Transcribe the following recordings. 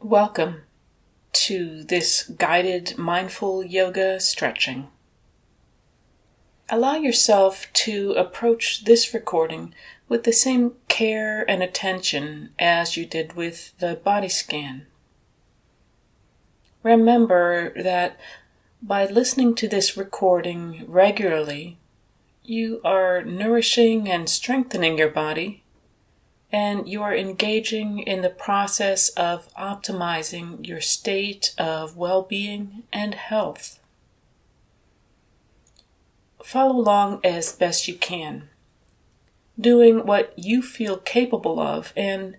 Welcome to this guided mindful yoga stretching. Allow yourself to approach this recording with the same care and attention as you did with the body scan. Remember that by listening to this recording regularly, you are nourishing and strengthening your body, and you are engaging in the process of optimizing your state of well-being and health. Follow along as best you can, doing what you feel capable of and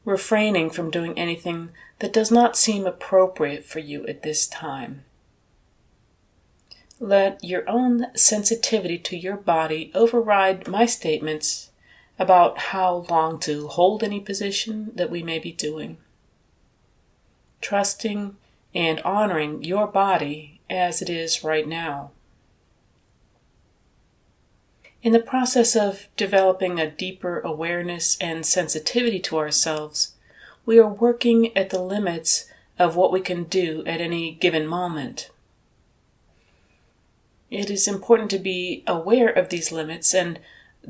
refraining from doing anything that does not seem appropriate for you at this time. Let your own sensitivity to your body override my statements about how long to hold any position that we may be doing. Trusting and honoring your body as it is right now. In the process of developing a deeper awareness and sensitivity to ourselves, we are working at the limits of what we can do at any given moment. It is important to be aware of these limits and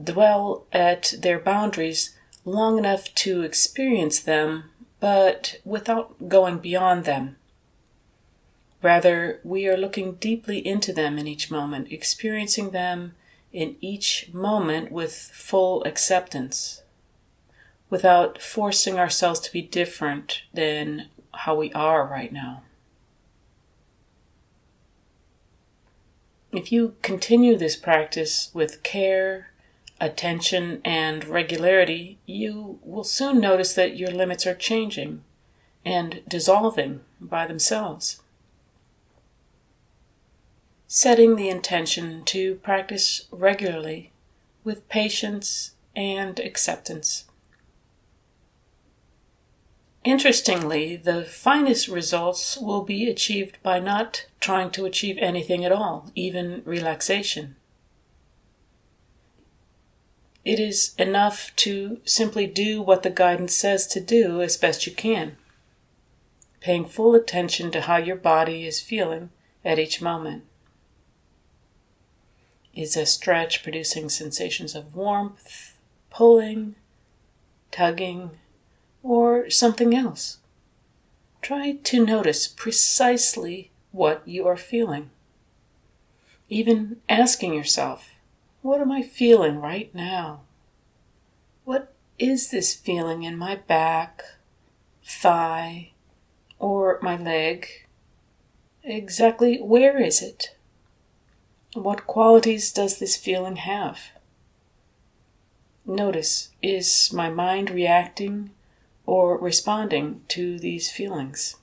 dwell at their boundaries long enough to experience them, but without going beyond them. Rather, we are looking deeply into them in each moment, experiencing them in each moment with full acceptance, without forcing ourselves to be different than how we are right now. If you continue this practice with care, attention, and regularity, you will soon notice that your limits are changing and dissolving by themselves. Setting the intention to practice regularly with patience and acceptance. Interestingly, the finest results will be achieved by not trying to achieve anything at all, even relaxation. It is enough to simply do what the guidance says to do as best you can, paying full attention to how your body is feeling at each moment. Is a stretch producing sensations of warmth, pulling, tugging, or something else? Try to notice precisely what you are feeling. Even asking yourself, what am I feeling right now? What is this feeling in my back, thigh, or my leg? Exactly where is it? What qualities does this feeling have? Notice, is my mind reacting or responding to these feelings?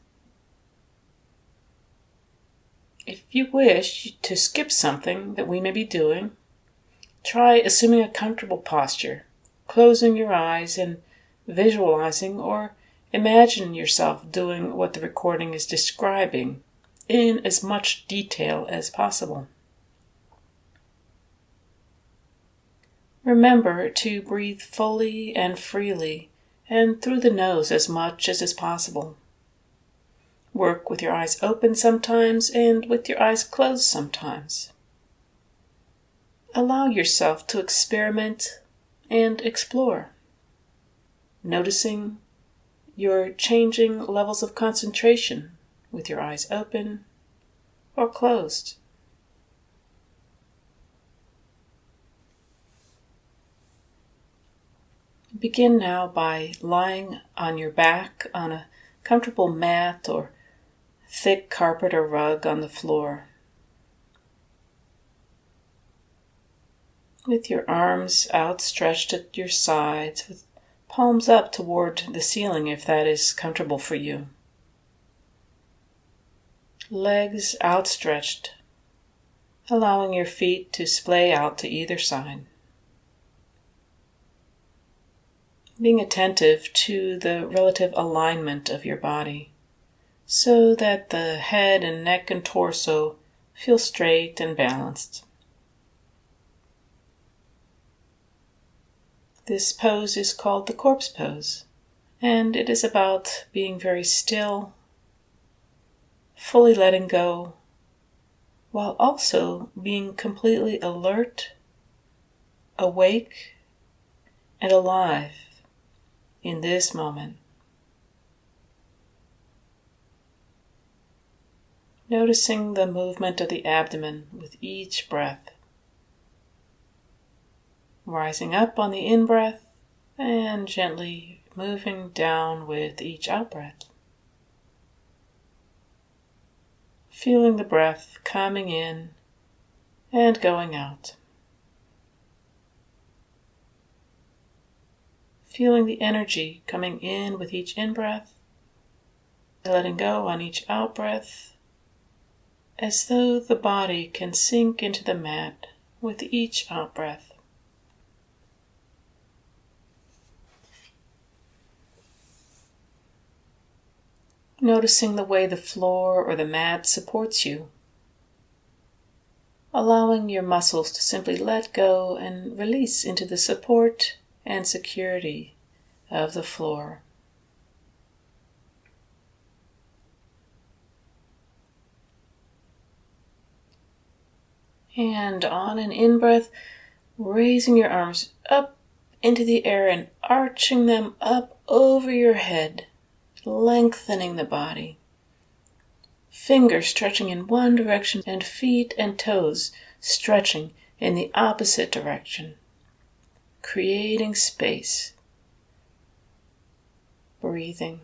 If you wish to skip something that we may be doing, try assuming a comfortable posture, closing your eyes and visualizing or imagine yourself doing what the recording is describing in as much detail as possible. Remember to breathe fully and freely and through the nose as much as is possible. Work with your eyes open sometimes and with your eyes closed sometimes. Allow yourself to experiment and explore, noticing your changing levels of concentration with your eyes open or closed. Begin now by lying on your back on a comfortable mat or thick carpet or rug on the floor. With your arms outstretched at your sides, with palms up toward the ceiling if that is comfortable for you. Legs outstretched, allowing your feet to splay out to either side. Being attentive to the relative alignment of your body, so that the head and neck and torso feel straight and balanced. This pose is called the corpse pose, And it is about being very still, fully letting go, while also being completely alert, awake, and alive in this moment. Noticing the movement of the abdomen with each breath. Rising up on the in-breath and gently moving down with each out-breath. Feeling the breath coming in and going out. Feeling the energy coming in with each in-breath, letting go on each out-breath, as though the body can sink into the mat with each out-breath. Noticing the way the floor or the mat supports you, allowing your muscles to simply let go and release into the support and security of the floor. And on an in-breath, raising your arms up into the air and arching them up over your head, lengthening the body. Fingers stretching in one direction and feet and toes stretching in the opposite direction. Creating space. Breathing.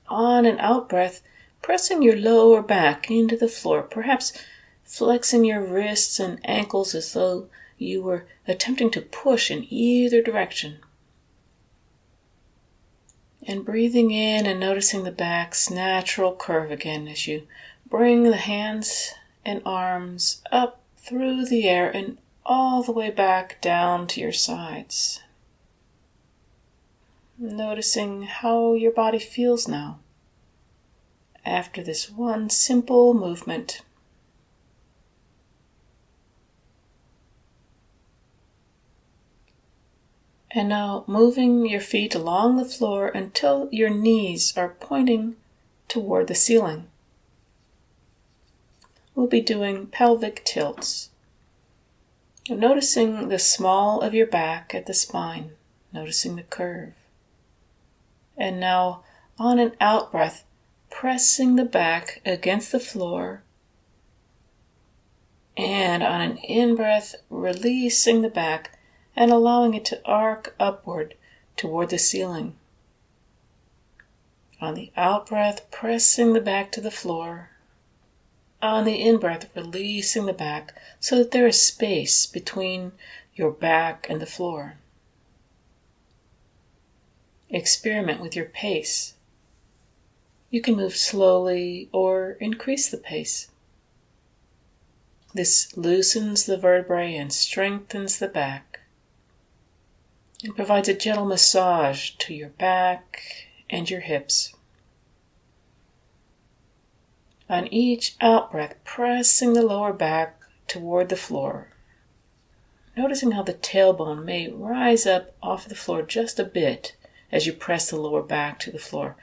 On an out breath, pressing your lower back into the floor, perhaps flexing your wrists and ankles as though you were attempting to push in either direction. And breathing in and noticing the back's natural curve again as you bring the hands and arms up through the air and all the way back down to your sides. Noticing how your body feels now after this one simple movement. And now moving your feet along the floor until your knees are pointing toward the ceiling. We'll be doing pelvic tilts. Noticing the small of your back at the spine, noticing the curve. And now on an out breath, pressing the back against the floor. And on an in breath, releasing the back and allowing it to arc upward toward the ceiling. On the out-breath, pressing the back to the floor. On the in-breath, releasing the back so that there is space between your back and the floor. Experiment with your pace. You can move slowly or increase the pace. This loosens the vertebrae and strengthens the back. It provides a gentle massage to your back and your hips. On each out-breath, pressing the lower back toward the floor. Noticing how the tailbone may rise up off the floor just a bit as you press the lower back to the floor.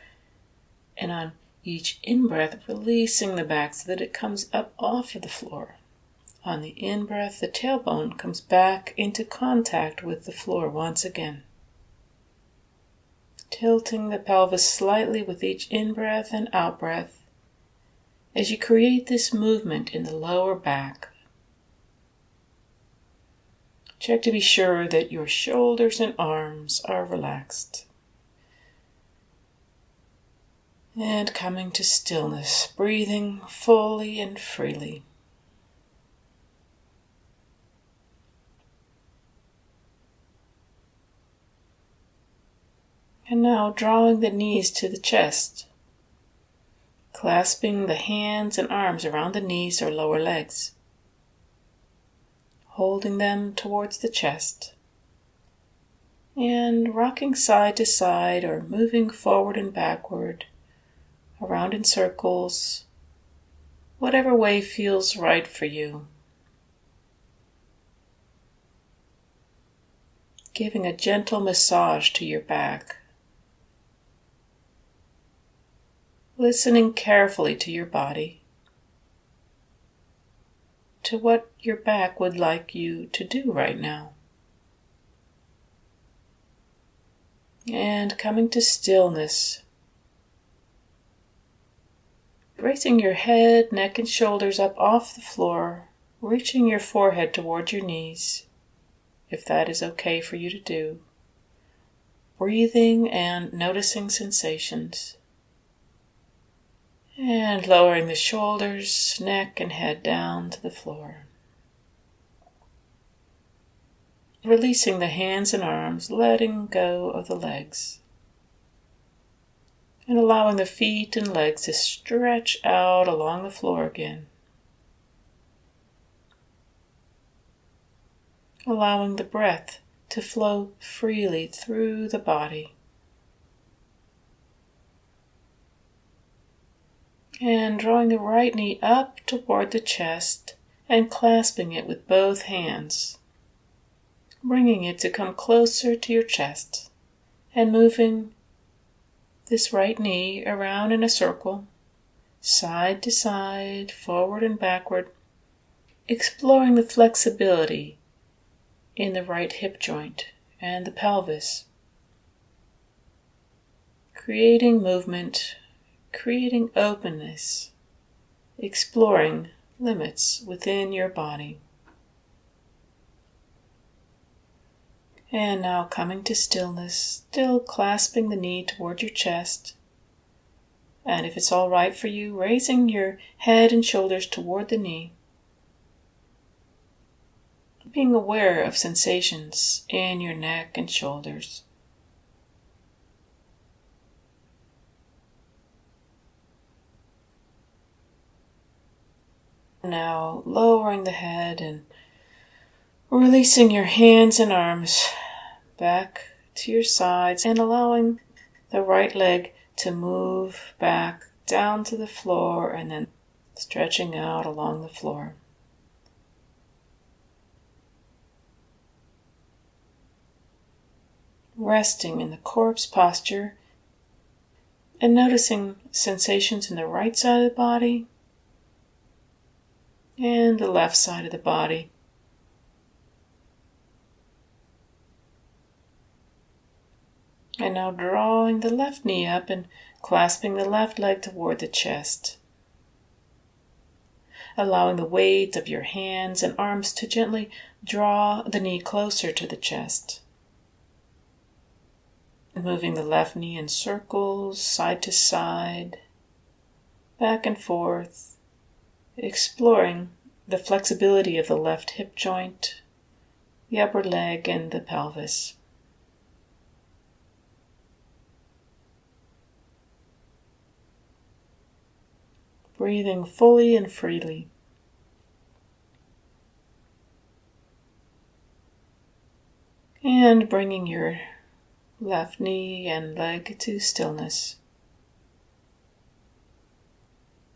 And on each in-breath, releasing the back so that it comes up off of the floor. On the in-breath, the tailbone comes back into contact with the floor once again. Tilting the pelvis slightly with each in-breath and out-breath as you create this movement in the lower back. Check to be sure that your shoulders and arms are relaxed. And coming to stillness, breathing fully and freely. And now drawing the knees to the chest, clasping the hands and arms around the knees or lower legs, holding them towards the chest, and rocking side to side or moving forward and backward, around in circles, whatever way feels right for you. Giving a gentle massage to your back listening carefully to your body, to what your back would like you to do right now. And coming to stillness, raising your head, neck, and shoulders up off the floor, reaching your forehead toward your knees, if that is okay for you to do. Breathing and noticing sensations. And lowering the shoulders, neck, and head down to the floor. Releasing the hands and arms, letting go of the legs. And allowing the feet and legs to stretch out along the floor again. Allowing the breath to flow freely through the body. And drawing the right knee up toward the chest and clasping it with both hands. Bringing it to come closer to your chest and moving this right knee around in a circle, side to side, forward and backward, exploring the flexibility in the right hip joint and the pelvis. Creating movement, creating openness, exploring limits within your body. And now coming to stillness, still clasping the knee toward your chest. And if it's all right for you, raising your head and shoulders toward the knee. Being aware of sensations in your neck and shoulders. Now lowering the head and releasing your hands and arms back to your sides and allowing the right leg to move back down to the floor and then stretching out along the floor. Resting in the corpse posture and noticing sensations in the right side of the body and the left side of the body. And now drawing the left knee up and clasping the left leg toward the chest. Allowing the weight of your hands and arms to gently draw the knee closer to the chest. Moving the left knee in circles, side to side, back and forth, exploring the flexibility of the left hip joint, the upper leg, and the pelvis. Breathing fully and freely. And bringing your left knee and leg to stillness.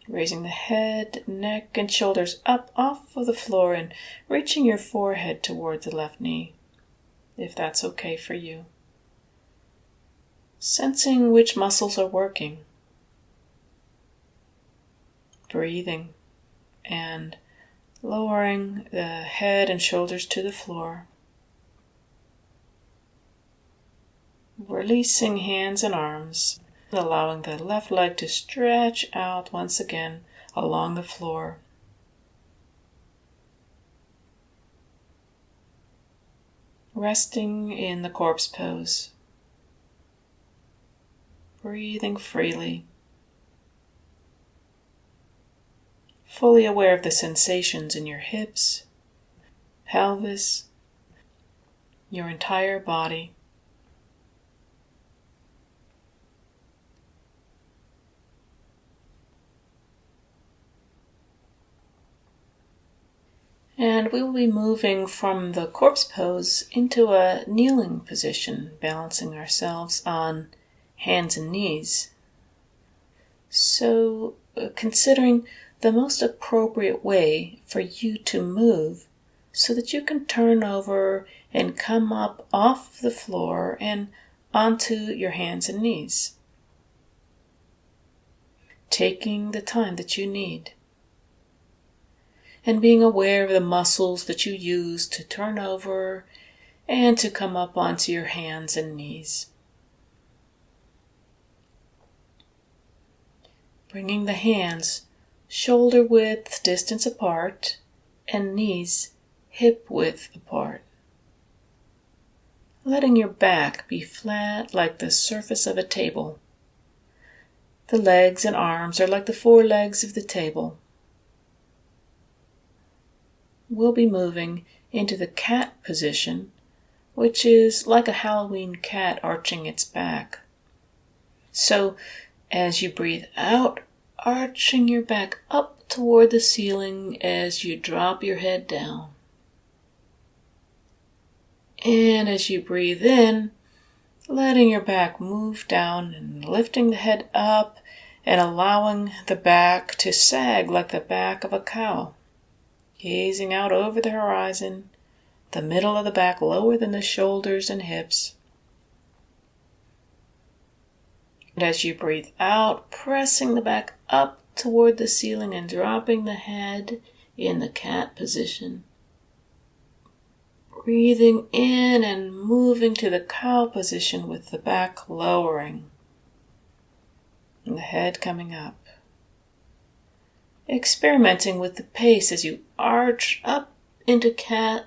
Raising the head, neck, and shoulders up off of the floor and reaching your forehead toward the left knee, if that's okay for you. Sensing which muscles are working. Breathing and lowering the head and shoulders to the floor. Releasing hands and arms, allowing the left leg to stretch out once again along the floor. Resting in the corpse pose. Breathing freely. Fully aware of the sensations in your hips, pelvis, your entire body. And we will be moving from the corpse pose into a kneeling position, balancing ourselves on hands and knees. So, considering the most appropriate way for you to move so that you can turn over and come up off the floor and onto your hands and knees. taking the time that you need, and being aware of the muscles that you use to turn over and to come up onto your hands and knees. Bringing the hands shoulder width distance apart and knees hip width apart. Letting your back be flat like the surface of a table. The legs and arms are like the four legs of the table. We'll be moving into the cat position, which is like a Halloween cat arching its back. So, as you breathe out, arching your back up toward the ceiling as you drop your head down. And as you breathe in, letting your back move down and lifting the head up and allowing the back to sag like the back of a cow. Gazing out over the horizon, the middle of the back lower than the shoulders and hips. And as you breathe out, pressing the back up toward the ceiling and dropping the head in the cat position. Breathing in and moving to the cow position with the back lowering and the head coming up. Experimenting with the pace as you arch up into cat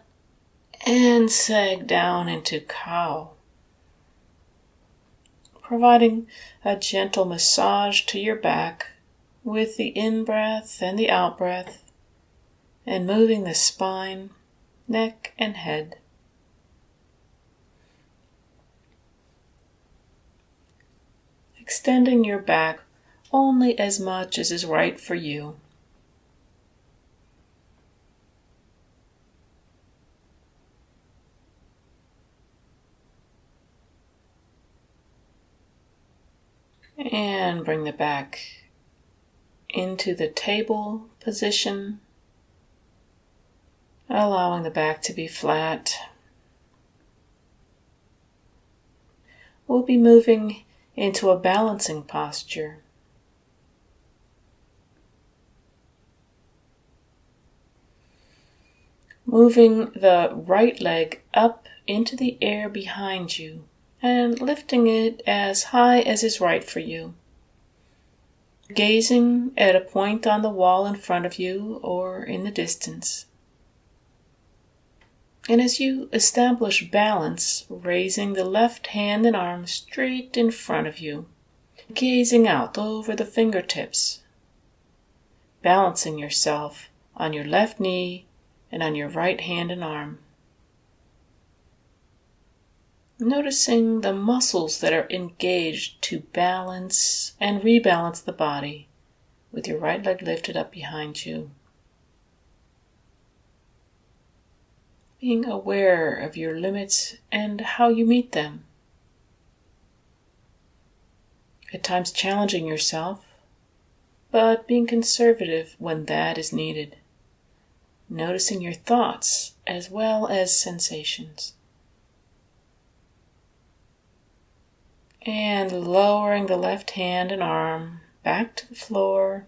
and sag down into cow. Providing a gentle massage to your back with the in-breath and the out-breath, and moving the spine, neck, and head. Extending your back only as much as is right for you. And bring the back into the table position, allowing the back to be flat. We'll be moving into a balancing posture. Moving the right leg up into the air behind you and lifting it as high as is right for you. Gazing at a point on the wall in front of you or in the distance. And as you establish balance, raising the left hand and arm straight in front of you, gazing out over the fingertips, balancing yourself on your left knee and on your right hand and arm. Noticing the muscles that are engaged to balance and rebalance the body with your right leg lifted up behind you. Being aware of your limits and how you meet them. At times challenging yourself, but being conservative when that is needed. Noticing your thoughts as well as sensations. And lowering the left hand and arm back to the floor.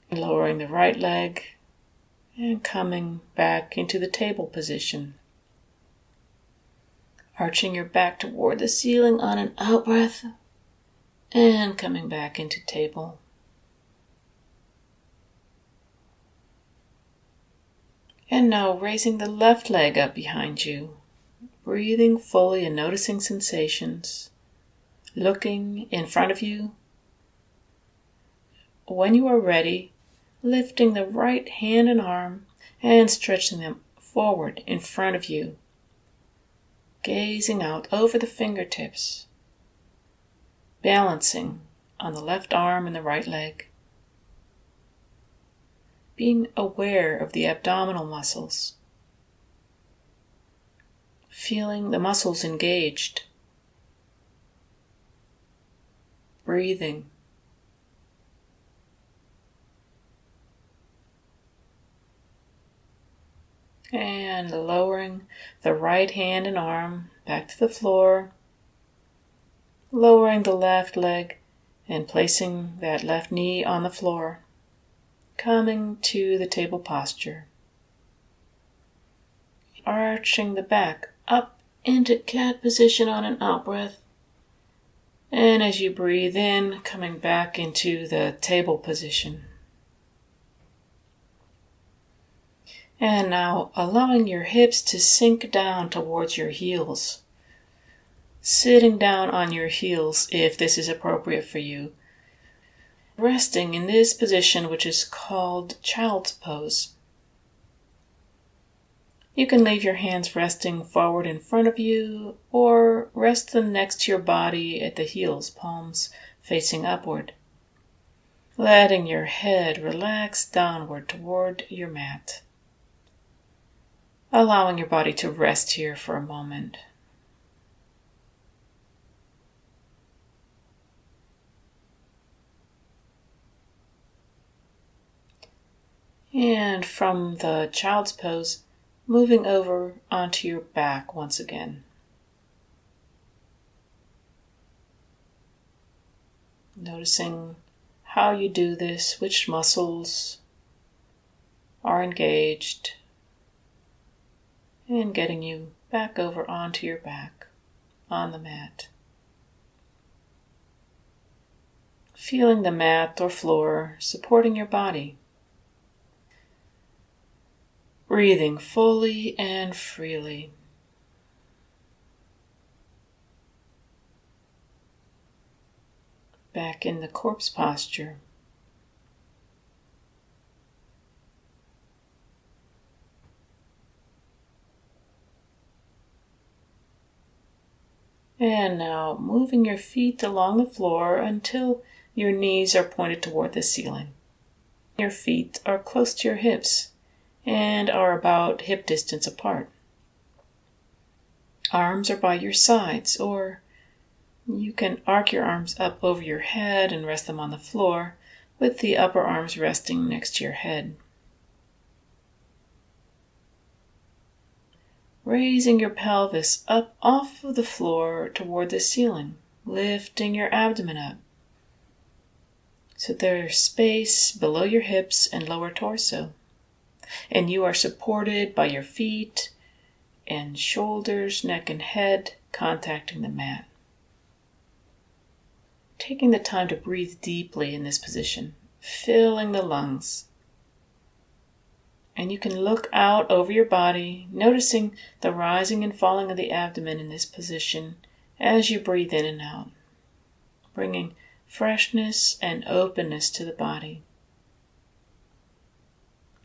And lowering the right leg and coming back into the table position. Arching your back toward the ceiling on an out-breath and coming back into table. And now raising the left leg up behind you. Breathing fully and noticing sensations. Looking in front of you. When you are ready, lifting the right hand and arm and stretching them forward in front of you. Gazing out over the fingertips. Balancing on the left arm and the right leg. Being aware of the abdominal muscles. Feeling the muscles engaged. Breathing. And lowering the right hand and arm back to the floor. Lowering the left leg and placing that left knee on the floor, coming to the table posture. Arching the back up into cat position on an out breath. And as you breathe in, coming back into the table position. And now allowing your hips to sink down towards your heels. Sitting down on your heels if this is appropriate for you. Resting in this position, which is called child's pose. You can leave your hands resting forward in front of you or rest them next to your body at the heels, palms facing upward. Letting your head relax downward toward your mat. Allowing your body to rest here for a moment. And from the child's pose, moving over onto your back once again. Noticing how you do this, which muscles are engaged, and getting you back over onto your back on the mat. Feeling the mat or floor supporting your body. Breathing fully and freely. Back in the corpse posture. And now moving your feet along the floor until your knees are pointed toward the ceiling. Your feet are close to your hips and are about hip distance apart. Arms are by your sides, or you can arc your arms up over your head and rest them on the floor, with the upper arms resting next to your head. Raising your pelvis up off of the floor toward the ceiling, lifting your abdomen up, so there's space below your hips and lower torso. And you are supported by your feet and shoulders, neck, and head contacting the mat. Taking the time to breathe deeply in this position, filling the lungs. And you can look out over your body, noticing the rising and falling of the abdomen in this position as you breathe in and out, bringing freshness and openness to the body.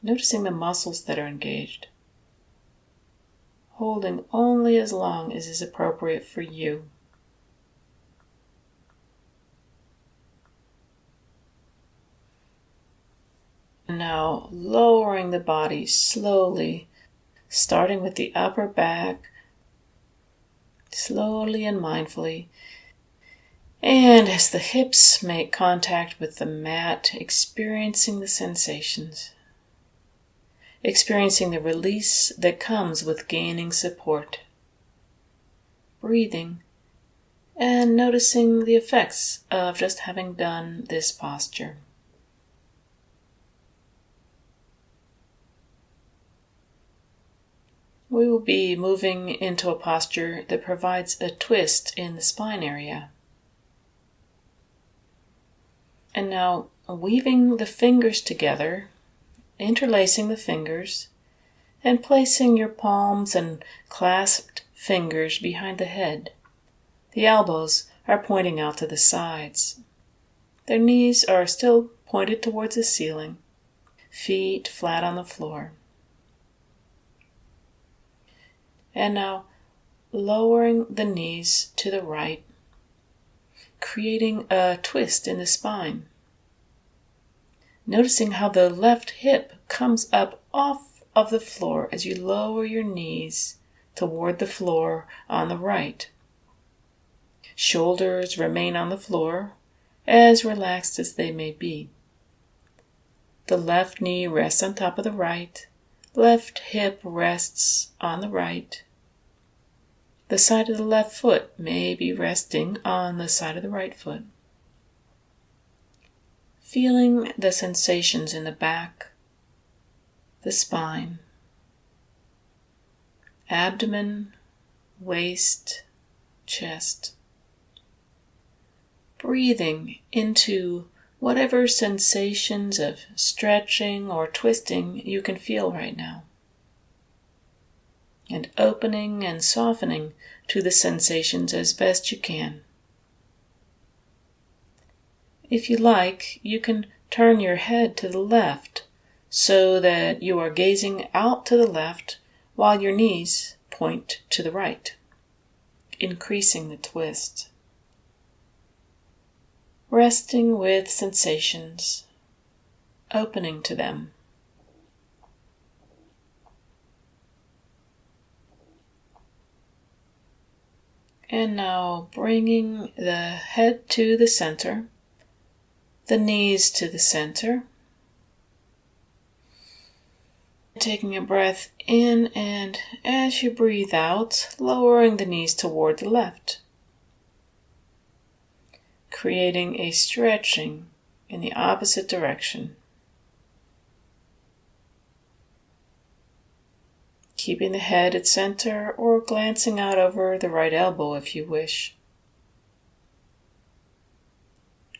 Noticing the muscles that are engaged. Holding only as long as is appropriate for you. Now lowering the body slowly, starting with the upper back, slowly and mindfully. And as the hips make contact with the mat, experiencing the sensations. Experiencing the release that comes with gaining support. Breathing and noticing the effects of just having done this posture. We will be moving into a posture that provides a twist in the spine area. And now weaving the fingers together, interlacing the fingers, and placing your palms and clasped fingers behind the head. The elbows are pointing out to the sides. Their knees are still pointed towards the ceiling, feet flat on the floor. And now lowering the knees to the right, creating a twist in the spine. Noticing how the left hip comes up off of the floor as you lower your knees toward the floor on the right. Shoulders remain on the floor, as relaxed as they may be. The left knee rests on top of the right. Left hip rests on the right. The side of the left foot may be resting on the side of the right foot. feeling the sensations in the back, the spine, abdomen, waist, chest. Breathing into whatever sensations of stretching or twisting you can feel right now. And opening and softening to the sensations as best you can. If you like, you can turn your head to the left so that you are gazing out to the left while your knees point to the right, increasing the twist. Resting with sensations, opening to them. And now bringing the head to the center, the knees to the center. Taking a breath in, and as you breathe out, lowering the knees toward the left. Creating a stretching in the opposite direction. Keeping the head at center or glancing out over the right elbow if you wish.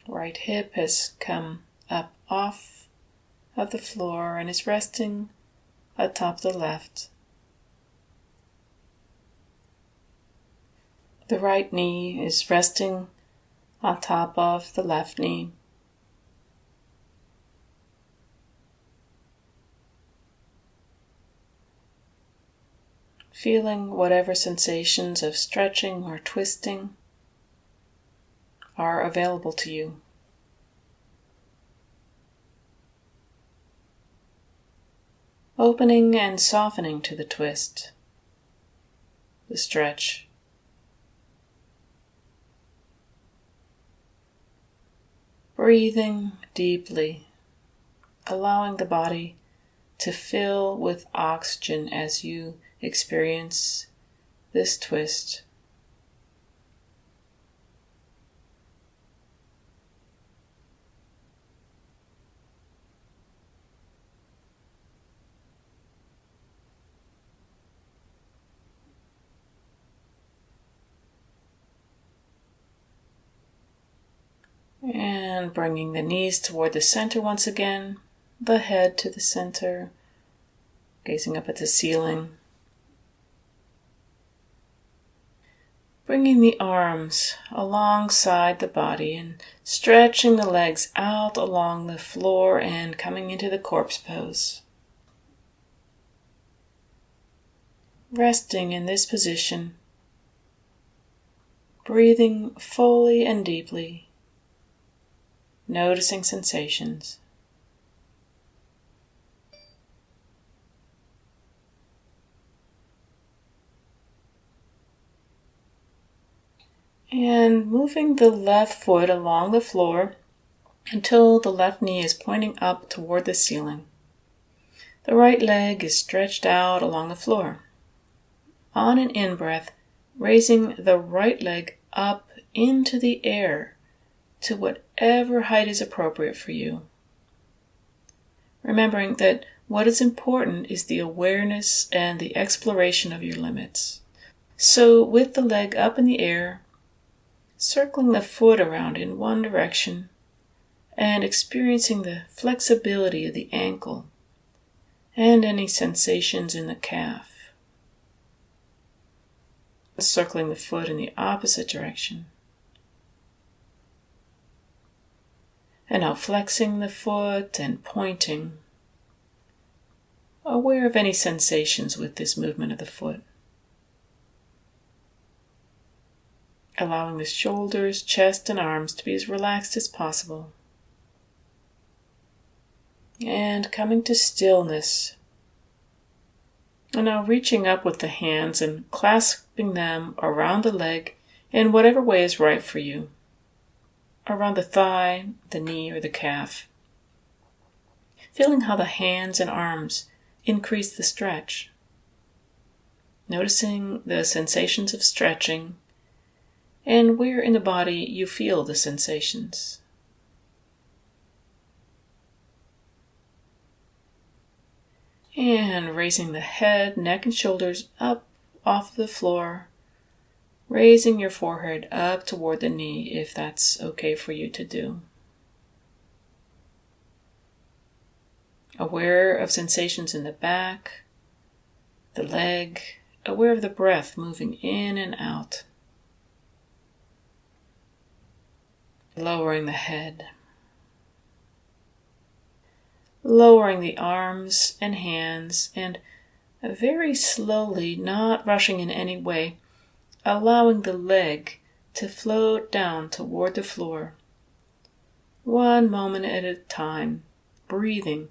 Right hip has come up off of the floor and is resting atop the left. The right knee is resting on top of the left knee. Feeling whatever sensations of stretching or twisting are available to you. Opening and softening to the twist, the stretch. Breathing deeply, allowing the body to fill with oxygen as you experience this twist. And bringing the knees toward the center once again, the head to the center, gazing up at the ceiling. Bringing the arms alongside the body and stretching the legs out along the floor and coming into the corpse pose. Resting in this position, breathing fully and deeply. Noticing sensations. And moving the left foot along the floor until the left knee is pointing up toward the ceiling. The right leg is stretched out along the floor. On an in-breath, raising the right leg up into the air to whatever height is appropriate for you. Remembering that what is important is the awareness and the exploration of your limits. So with the leg up in the air, circling the foot around in one direction and experiencing the flexibility of the ankle and any sensations in the calf. Circling the foot in the opposite direction. And now flexing the foot and pointing, aware of any sensations with this movement of the foot. Allowing the shoulders, chest, and arms to be as relaxed as possible. And coming to stillness. And now reaching up with the hands and clasping them around the leg in whatever way is right for you. Around the thigh, the knee, or the calf. Feeling how the hands and arms increase the stretch. Noticing the sensations of stretching and where in the body you feel the sensations. And raising the head, neck, and shoulders up off the floor. Raising your forehead up toward the knee if that's okay for you to do. Aware of sensations in the back, the leg, aware of the breath moving in and out. Lowering the head. Lowering the arms and hands, and very slowly, not rushing in any way, allowing the leg to float down toward the floor. One moment at a time, breathing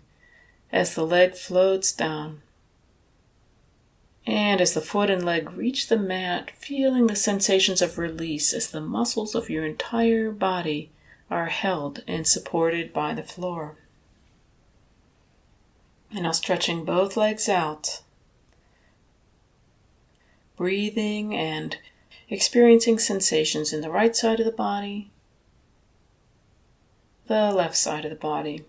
as the leg floats down. And as the foot and leg reach the mat, feeling the sensations of release as the muscles of your entire body are held and supported by the floor. And now stretching both legs out, breathing and experiencing sensations in the right side of the body, the left side of the body.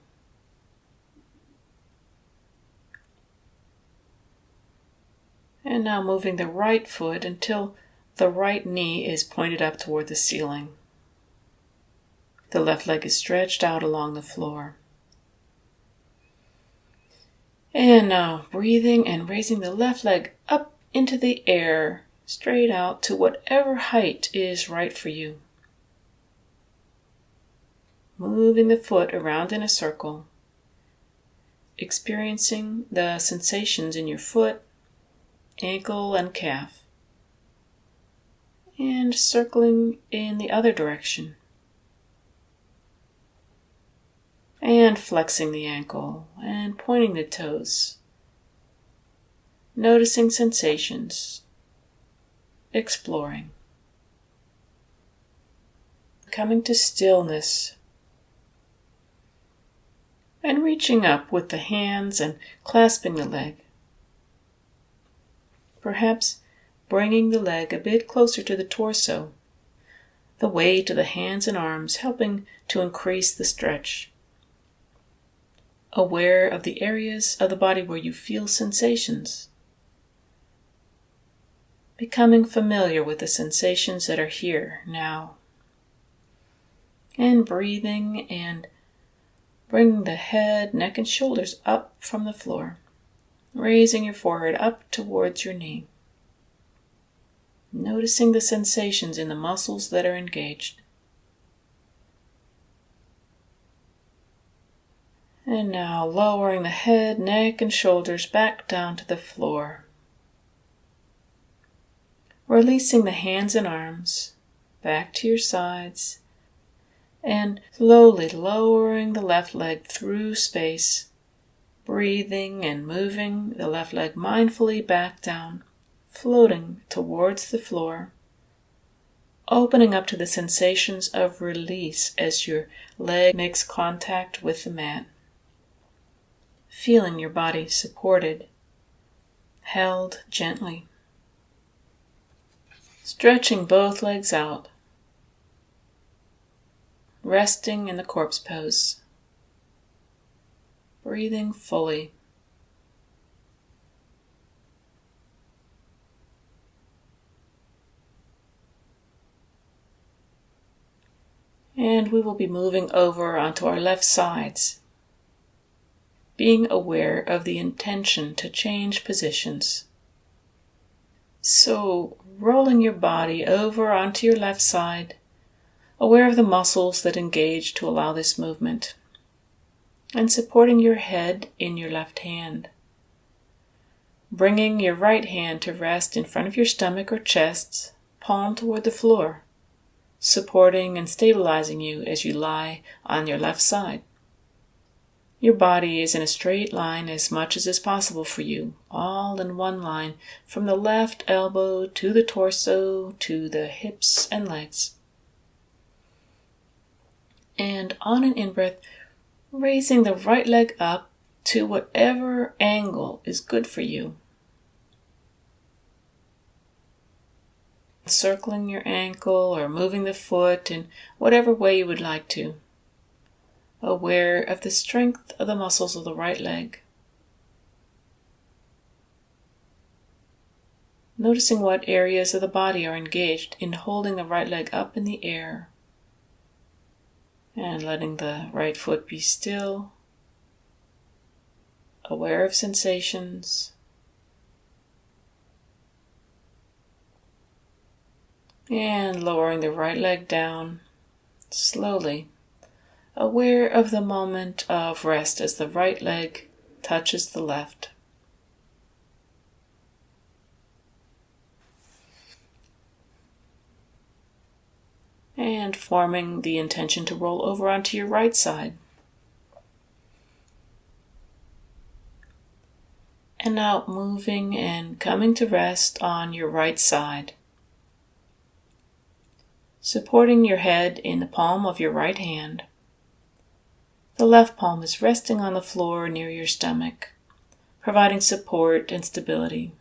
And now moving the right foot until the right knee is pointed up toward the ceiling. The left leg is stretched out along the floor. And now breathing and raising the left leg up into the air, straight out to whatever height is right for you. Moving the foot around in a circle, experiencing the sensations in your foot, ankle, and calf, and circling in the other direction. And flexing the ankle and pointing the toes. Noticing sensations. Exploring. Coming to stillness. And reaching up with the hands and clasping the leg. Perhaps bringing the leg a bit closer to the torso. The weight of the hands and arms helping to increase the stretch. Aware of the areas of the body where you feel sensations. Becoming familiar with the sensations that are here now. And breathing and bringing the head, neck, and shoulders up from the floor. Raising your forehead up towards your knee. Noticing the sensations in the muscles that are engaged. And now lowering the head, neck, and shoulders back down to the floor. Releasing the hands and arms back to your sides. And slowly lowering the left leg through space. Breathing and moving the left leg mindfully back down, floating towards the floor. Opening up to the sensations of release as your leg makes contact with the mat. Feeling your body supported, held gently. Stretching both legs out. Resting in the corpse pose. Breathing fully. And we will be moving over onto our left sides, being aware of the intention to change positions. So, rolling your body over onto your left side, aware of the muscles that engage to allow this movement, and supporting your head in your left hand. Bringing your right hand to rest in front of your stomach or chest, palm toward the floor, supporting and stabilizing you as you lie on your left side. Your body is in a straight line as much as is possible for you, all in one line, from the left elbow to the torso to the hips and legs. And on an in-breath, raising the right leg up to whatever angle is good for you. Circling your ankle or moving the foot in whatever way you would like to. Aware of the strength of the muscles of the right leg. noticing what areas of the body are engaged in holding the right leg up in the air, and letting the right foot be still, aware of sensations, and lowering the right leg down slowly, aware of the moment of rest as the right leg touches the left. And forming the intention to roll over onto your right side. And now moving and coming to rest on your right side. Supporting your head in the palm of your right hand. The left palm is resting on the floor near your stomach, providing support and stability.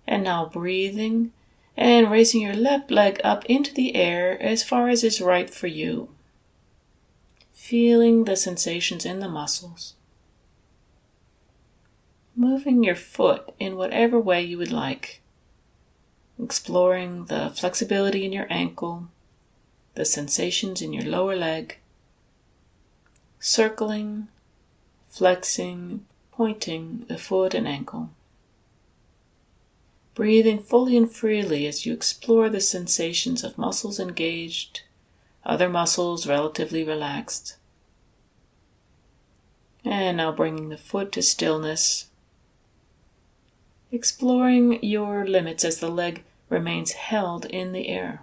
And now breathing and raising your left leg up into the air as far as is right for you. Feeling the sensations in the muscles. Moving your foot in whatever way you would like. Exploring the flexibility in your ankle, the sensations in your lower leg. Circling, flexing, pointing the foot and ankle. Breathing fully and freely as you explore the sensations of muscles engaged, other muscles relatively relaxed. And now bringing the foot to stillness. Exploring your limits as the leg remains held in the air.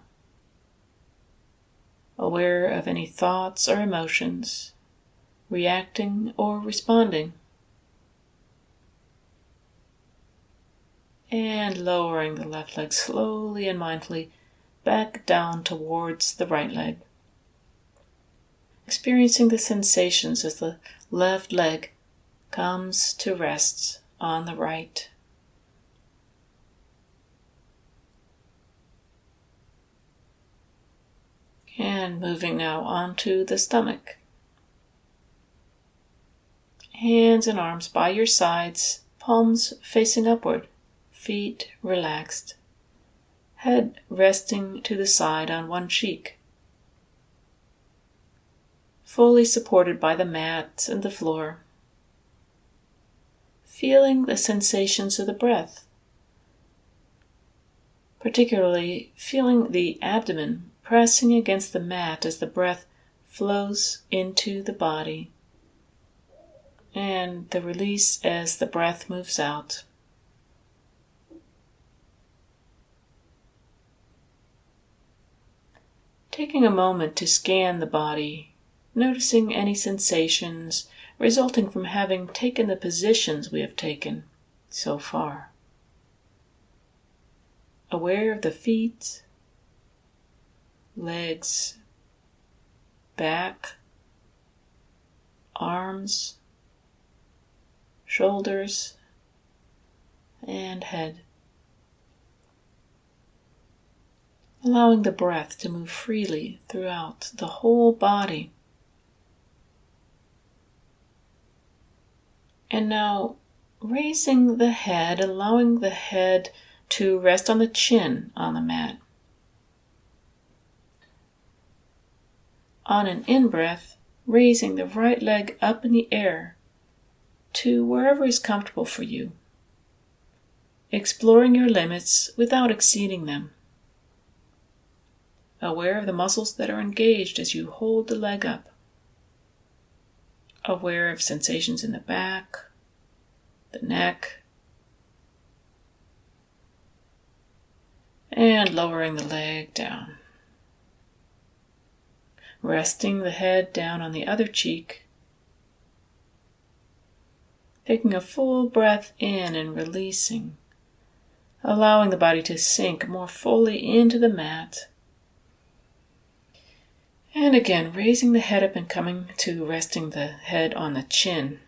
Aware of any thoughts or emotions, reacting or responding. And lowering the left leg slowly and mindfully back down towards the right leg. Experiencing the sensations as the left leg comes to rest on the right. And moving now onto the stomach. Hands and arms by your sides, palms facing upward, feet relaxed, head resting to the side on one cheek. Fully supported by the mat and the floor. Feeling the sensations of the breath, particularly feeling the abdomen pressing against the mat as the breath flows into the body, and the release as the breath moves out. Taking a moment to scan the body, noticing any sensations resulting from having taken the positions we have taken so far. Aware of the feet, legs, back, arms, shoulders, and head. Allowing the breath to move freely throughout the whole body. And now raising the head, allowing the head to rest on the chin on the mat. On an in-breath, raising the right leg up in the air to wherever is comfortable for you. Exploring your limits without exceeding them. Aware of the muscles that are engaged as you hold the leg up. Aware of sensations in the back, the neck, and lowering the leg down. Resting the head down on the other cheek. Taking a full breath in and releasing, allowing the body to sink more fully into the mat. And again, raising the head up and coming to resting the head on the chin.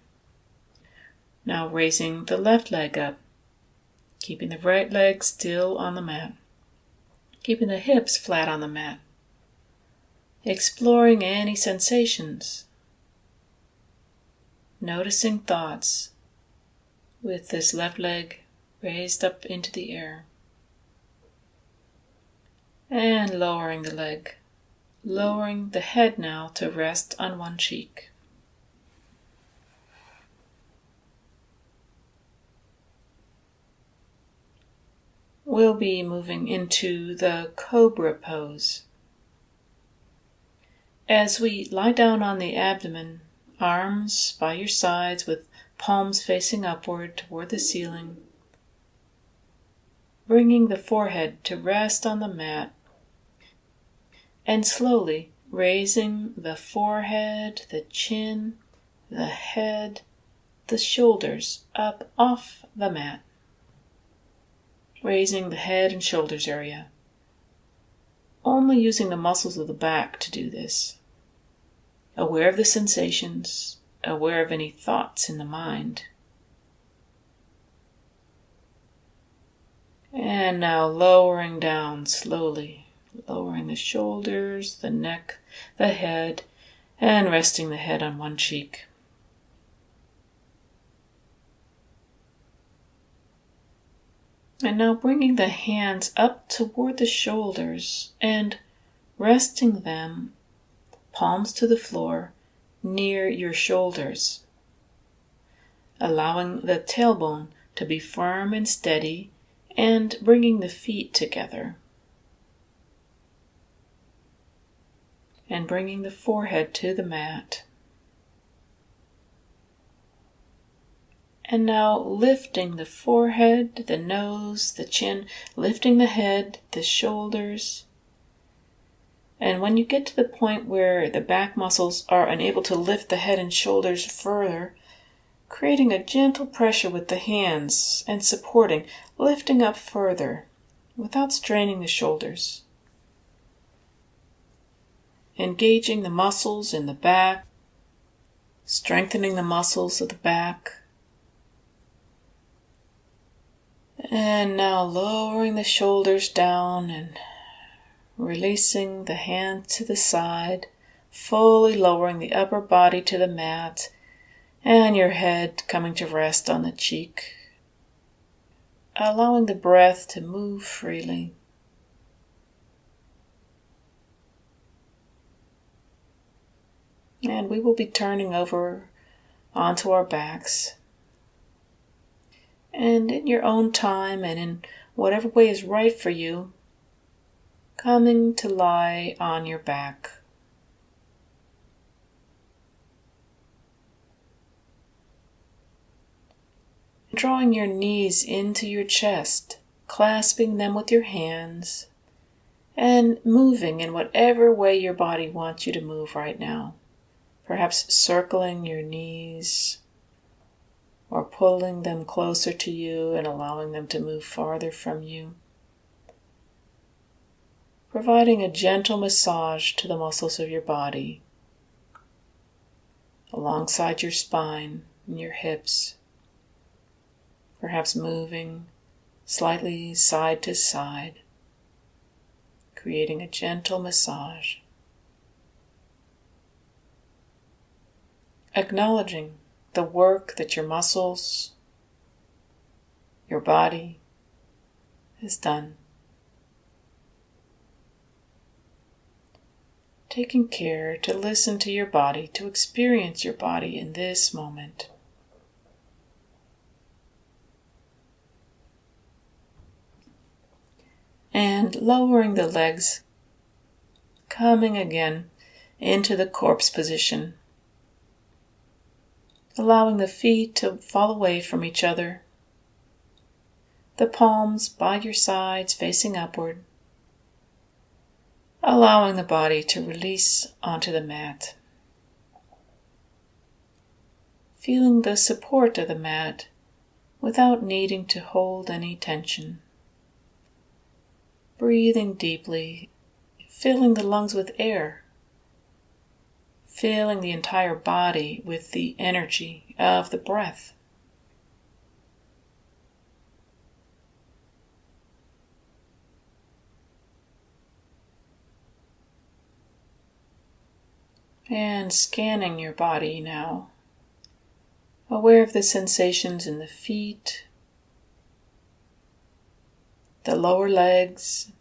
Now raising the left leg up, keeping the right leg still on the mat, keeping the hips flat on the mat. Exploring any sensations. Noticing thoughts with this left leg raised up into the air. And lowering the leg, lowering the head now to rest on one cheek. We'll be moving into the cobra pose. As we lie down on the abdomen, arms by your sides with palms facing upward toward the ceiling, bringing the forehead to rest on the mat, and slowly raising the forehead, the chin, the head, the shoulders up off the mat. Raising the head and shoulders area. Only using the muscles of the back to do this. Aware of the sensations, aware of any thoughts in the mind. And now lowering down slowly, lowering the shoulders, the neck, the head, and resting the head on one cheek. And now bringing the hands up toward the shoulders and resting them, palms to the floor, near your shoulders. Allowing the tailbone to be firm and steady and bringing the feet together. And bringing the forehead to the mat. And now lifting the forehead, the nose, the chin, lifting the head, the shoulders. And when you get to the point where the back muscles are unable to lift the head and shoulders further, creating a gentle pressure with the hands and supporting, lifting up further without straining the shoulders. Engaging the muscles in the back, strengthening the muscles of the back. And now lowering the shoulders down and releasing the hand to the side, fully lowering the upper body to the mat, and your head coming to rest on the cheek. Allowing the breath to move freely. And we will be turning over onto our backs. And in your own time and in whatever way is right for you, coming to lie on your back. Drawing your knees into your chest, clasping them with your hands, and moving in whatever way your body wants you to move right now. Perhaps circling your knees, or pulling them closer to you and allowing them to move farther from you. Providing a gentle massage to the muscles of your body, alongside your spine and your hips. Perhaps moving slightly side to side, creating a gentle massage. Acknowledging the work that your muscles, your body has done. Taking care to listen to your body, to experience your body in this moment. And lowering the legs, coming again into the corpse position. Allowing the feet to fall away from each other, the palms by your sides facing upward, allowing the body to release onto the mat. Feeling the support of the mat without needing to hold any tension. Breathing deeply, filling the lungs with air. Filling the entire body with the energy of the breath. And scanning your body now, aware of the sensations in the feet, the lower legs,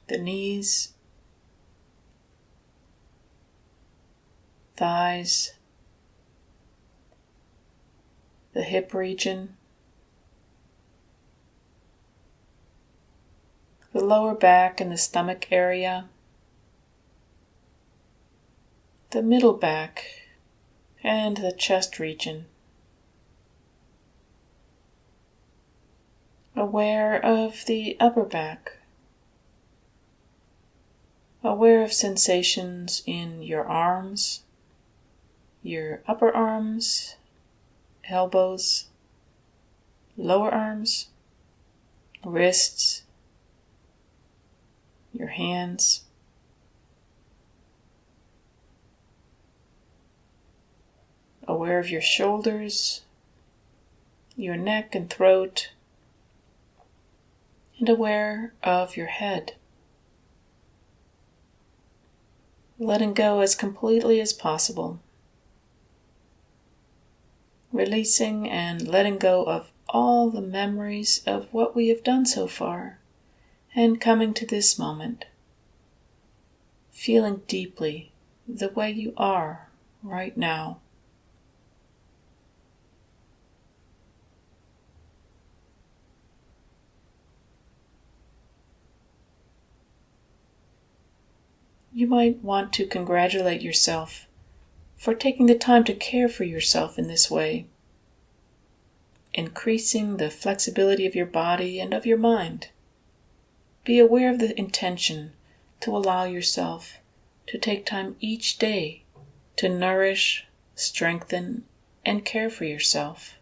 the knees, thighs, the hip region, the lower back and the stomach area, the middle back and the chest region. Aware of the upper back, aware of sensations in your arms, your upper arms, elbows, lower arms, wrists, your hands. Aware of your shoulders, your neck and throat, and aware of your head. Letting go as completely as possible. Releasing and letting go of all the memories of what we have done so far, and coming to this moment, feeling deeply the way you are right now. You might want to congratulate yourself for taking the time to care for yourself in this way, increasing the flexibility of your body and of your mind. Be aware of the intention to allow yourself to take time each day to nourish, strengthen, and care for yourself,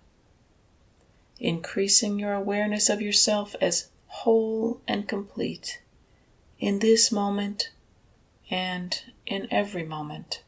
increasing your awareness of yourself as whole and complete in this moment and in every moment.